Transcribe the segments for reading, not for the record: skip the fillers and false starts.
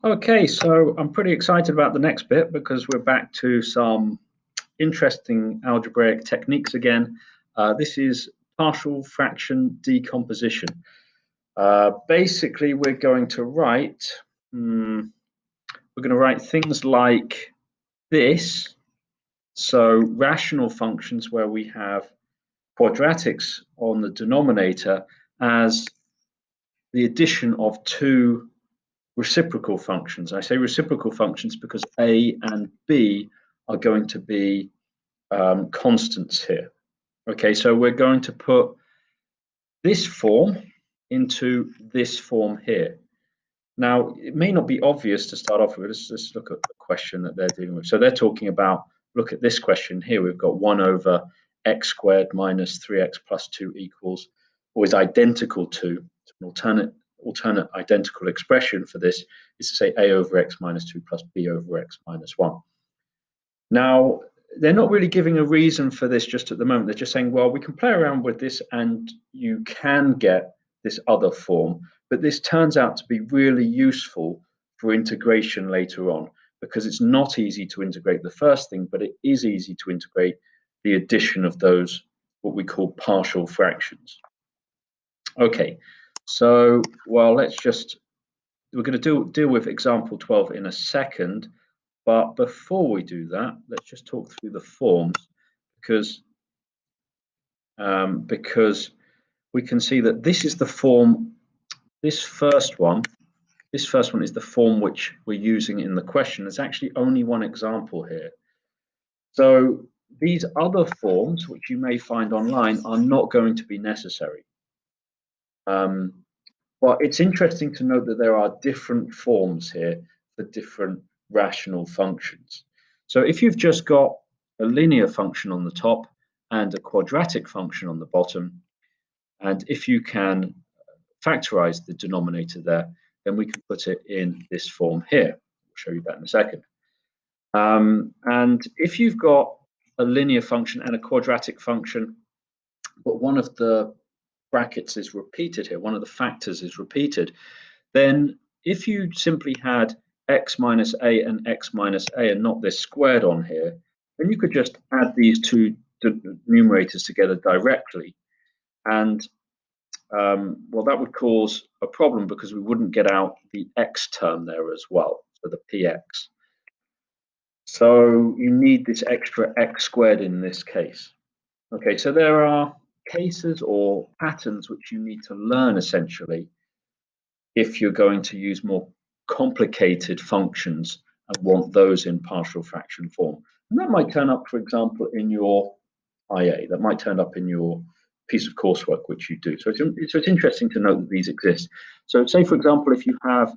Okay, so I'm pretty excited about the next bit because we're back to some interesting algebraic techniques again. This is partial fraction decomposition. Basically, we're going to write things like this. So rational functions where we have quadratics on the denominator as the addition of two reciprocal functions. I say reciprocal functions because a and b are going to be constants here. Okay, so we're going to put this form into this form here. Now, it may not be obvious to start off with. Let's look at the question that they're dealing with. So they're talking about, look at this question here. We've got 1 over x squared minus 3x plus 2 equals, or is identical to an alternate identical expression for this is to say a over x minus 2 plus b over x minus 1. Now, they're not really giving a reason for this just at the moment. They're just saying, well, we can play around with this and you can get this other form, but this turns out to be really useful for integration later on because it's not easy to integrate the first thing, but it is easy to integrate the addition of those, what we call partial fractions. Okay, so, well, we're going to deal with example 12 in a second. But before we do that, let's just talk through the forms because we can see that this is the form. This first one is the form which we're using in the question. There's actually only one example here. So these other forms, which you may find online, are not going to be necessary. But it's interesting to note that there are different forms here for different rational functions. So if you've just got a linear function on the top and a quadratic function on the bottom, and if you can factorize the denominator there, then we can put it in this form here. I'll show you that in a second. And if you've got a linear function and a quadratic function, but one of the brackets is repeated here, one of the factors is repeated, then if you simply had x minus a and x minus a and not this squared on here, then you could just add these two numerators together directly. And well, that would cause a problem because we wouldn't get out the x term there as well, so the px. So you need this extra x squared in this case. Okay, so there are cases or patterns which you need to learn essentially if you're going to use more complicated functions and want those in partial fraction form. And that might turn up, for example, in your IA, that might turn up in your piece of coursework which you do. So it's interesting to note that these exist. So say, for example, if you have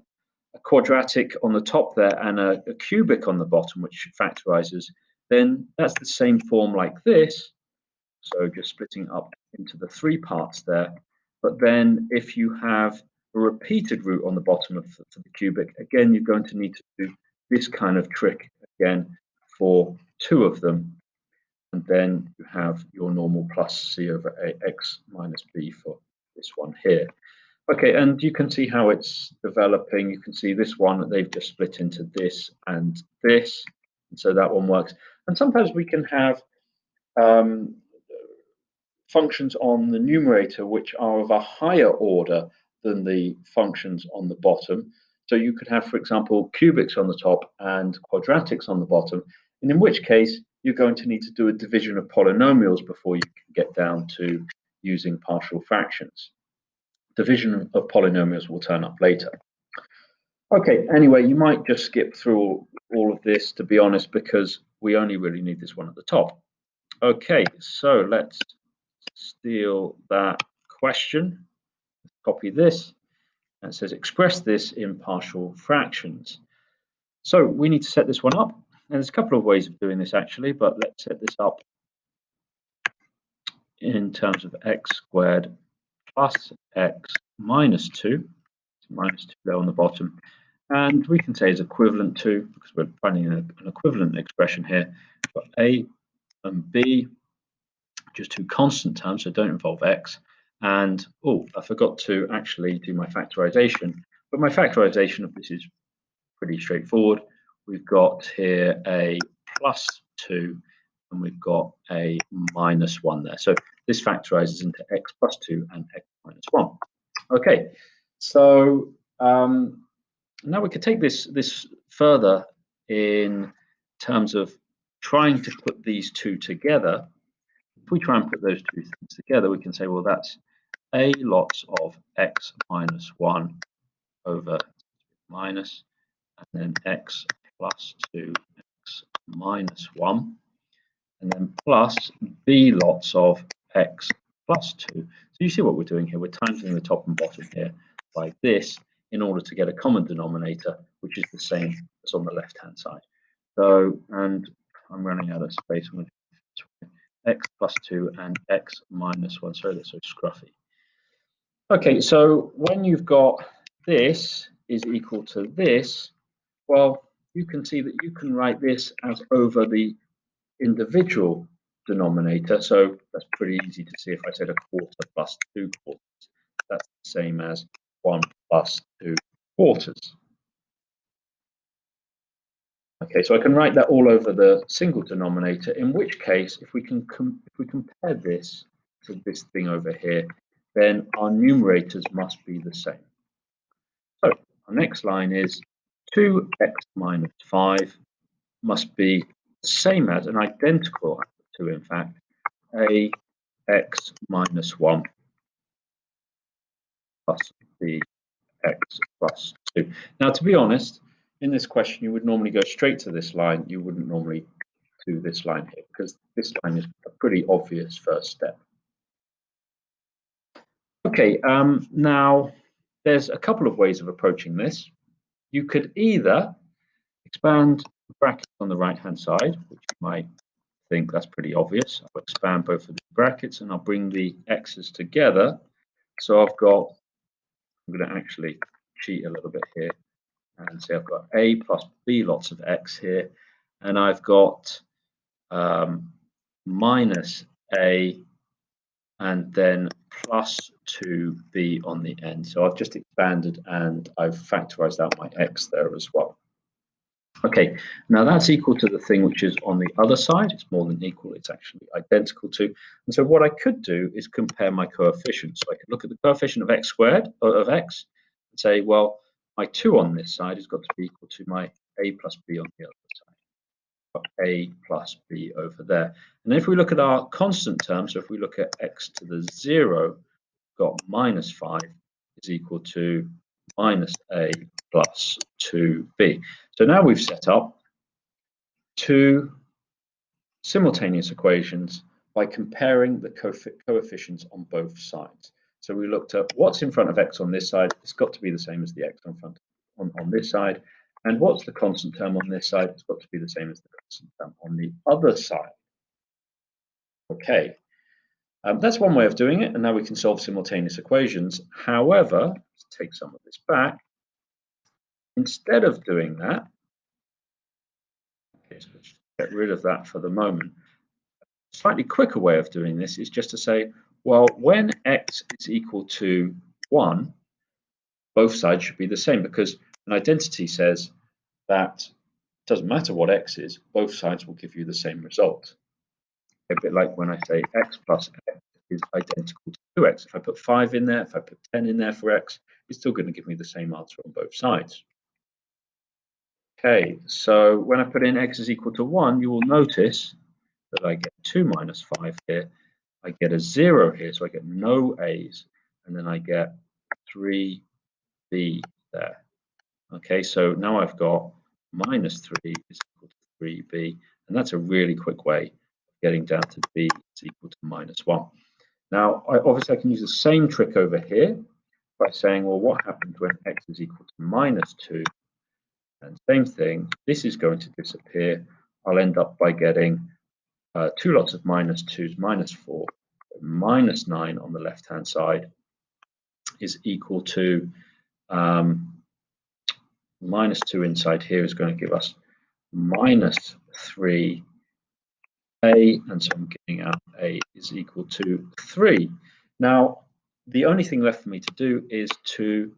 a quadratic on the top there and a cubic on the bottom, which factorizes, then that's the same form like this. So just splitting up into the three parts there. But then if you have a repeated root on the bottom of the cubic, again, you're going to need to do this kind of trick again for two of them. And then you have your normal plus c over ax minus b for this one here. Okay, and you can see how it's developing. You can see this one, they've just split into this and this. And so that one works. And sometimes we can have functions on the numerator which are of a higher order than the functions on the bottom. So you could have, for example, cubics on the top and quadratics on the bottom, and in which case you're going to need to do a division of polynomials before you can get down to using partial fractions. Division of polynomials will turn up later. Okay, anyway, you might just skip through all of this, to be honest, because we only really need this one at the top. Okay, so let's steal that question, copy this, and it says express this in partial fractions. So we need to set this one up, and there's a couple of ways of doing this actually, but let's set this up in terms of x squared plus x minus 2, minus 2 there on the bottom, and we can say is equivalent to, because we're finding an equivalent expression here, for a and b, just two constant terms, so don't involve x. And oh, I forgot to actually do my factorization, but my factorization of this is pretty straightforward. We've got here a +2 and we've got a -1 there. So this factorizes into x plus 2 and x minus 1. Okay, so now we could take this further in terms of trying to put these two together. If we try and put those two things together, we can say, well, that's a lots of x minus 1 over minus, and then x plus 2, x minus 1, and then plus b lots of x plus 2. So you see what we're doing here. We're timesing the top and bottom here by this in order to get a common denominator, which is the same as on the left-hand side. So, and I'm running out of space. I'm going to x plus 2 and x minus 1. Sorry, that's so scruffy. Okay, so when you've got this is equal to this, well, you can see that you can write this as over the individual denominator. So that's pretty easy to see. If I said a quarter plus 2 quarters, that's the same as 1 plus 2 quarters. Okay, so I can write that all over the single denominator, in which case, if we compare this to this thing over here, then our numerators must be the same. So our next line is 2x minus 5 must be the same as, and identical to, in fact, a x minus 1 plus b x plus 2. Now, to be honest, in this question, you would normally go straight to this line. You wouldn't normally do this line here, because this line is a pretty obvious first step. Okay, now there's a couple of ways of approaching this. You could either expand the brackets on the right-hand side, which you might think that's pretty obvious. I'll expand both of the brackets and I'll bring the x's together. So I'm going to actually cheat a little bit here and say I've got a plus b lots of x here, and I've got minus a and then plus 2b on the end. So I've just expanded and I've factorized out my x there as well. Okay, now that's equal to the thing which is on the other side. It's more than equal, it's actually identical to. And so what I could do is compare my coefficients. So I could look at the coefficient of x squared, of x, and say, well, my 2 on this side has got to be equal to my a plus b on the other side. A plus b over there. And if we look at our constant term, so if we look at x to the 0, we've got minus 5 is equal to minus a plus 2b. So now we've set up two simultaneous equations by comparing the coefficients on both sides. So we looked at what's in front of x on this side. It's got to be the same as the x on this side. And what's the constant term on this side? It's got to be the same as the constant term on the other side. Okay, that's one way of doing it. And now we can solve simultaneous equations. However, let's take some of this back. Instead of doing that, okay, so let's get rid of that for the moment. A slightly quicker way of doing this is just to say, well, when x is equal to 1, both sides should be the same, because an identity says that it doesn't matter what x is, both sides will give you the same result. A bit like when I say x plus x is identical to 2x. If I put 5 in there, if I put 10 in there for x, it's still going to give me the same answer on both sides. Okay, so when I put in x is equal to 1, you will notice that I get 2 minus 5 here. I get a 0 here, so I get no a's, and then I get 3b there. Okay, so now I've got minus 3 is equal to 3b, and that's a really quick way of getting down to b is equal to minus 1. Now, obviously I can use the same trick over here by saying, well, what happens when x is equal to minus 2? And same thing, this is going to disappear. I'll end up by getting 2 lots of minus 2's minus 4. Minus 9 on the left-hand side is equal to minus 2 inside here is going to give us minus 3a, and so I'm getting out a is equal to 3. Now, the only thing left for me to do is to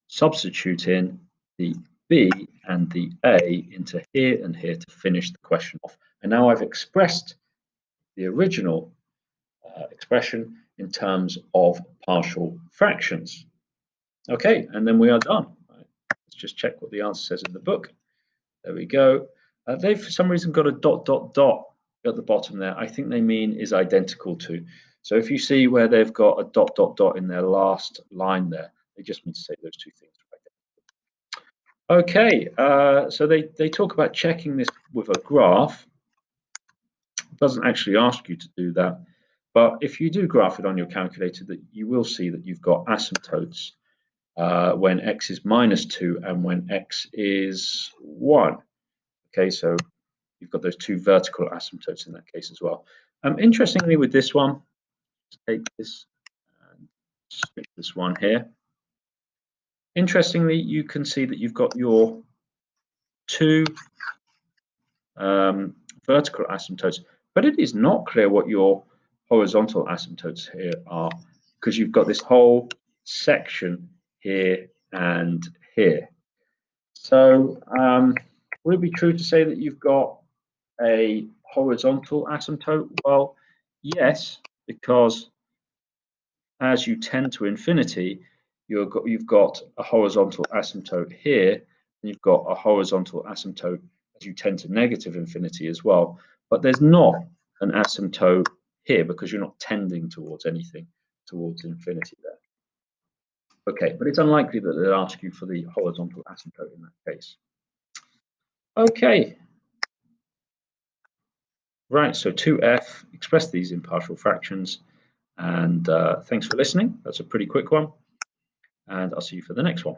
substitute in the B and the A into here and here to finish the question off. And now I've expressed the original expression in terms of partial fractions. Okay, and then we are done. Let's just check what the answer says in the book. There we go. They've for some reason got a ... at the bottom there. I think they mean is identical to. So if you see where they've got a ... in their last line there, they just mean to say those two things. Okay, so they talk about checking this with a graph. It doesn't actually ask you to do that, but if you do graph it on your calculator, that you will see that you've got asymptotes when x is -2 and when x is 1. Okay, so you've got those two vertical asymptotes in that case as well. Interestingly, with this one, take this and stick this one here. Interestingly, you can see that you've got your two vertical asymptotes, but it is not clear what your horizontal asymptotes here are, because you've got this whole section here and here. So would it be true to say that you've got a horizontal asymptote? Well, yes, because as you tend to infinity, you've got a horizontal asymptote here, and you've got a horizontal asymptote as you tend to negative infinity as well. But there's not an asymptote here because you're not tending towards anything towards infinity there. Okay, but it's unlikely that they'll ask you for the horizontal asymptote in that case. Okay. Right, so 2f, express these in partial fractions. And thanks for listening. That's a pretty quick one. And I'll see you for the next one.